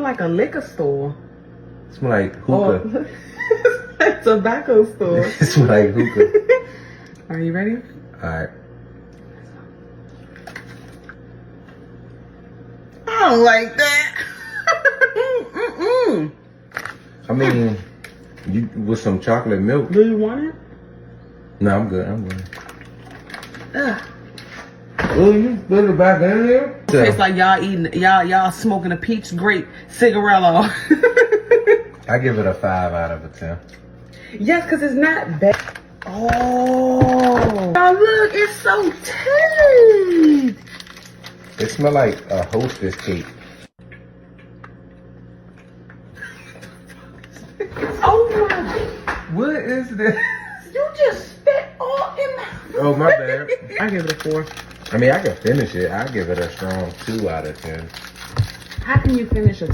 like a liquor store. It smell like hookah. Oh, tobacco store. It smell like hookah. Are you ready? Alright. I don't like that. I mean, you with some chocolate milk. Do you want it? No, I'm good. I'm good. Ugh. Oh, you put it back in there? Tastes like y'all smoking a peach grape cigarello. I give it a 5 out of a 10. Yes, because it's not bad. Oh, look, it's so tasty. It smell like a Hostess cake. Oh my, What is this? you just spit all in my. Oh, my bad. I give it a 4. I mean, I can finish it. I give it a strong 2 out of 10. How can you finish a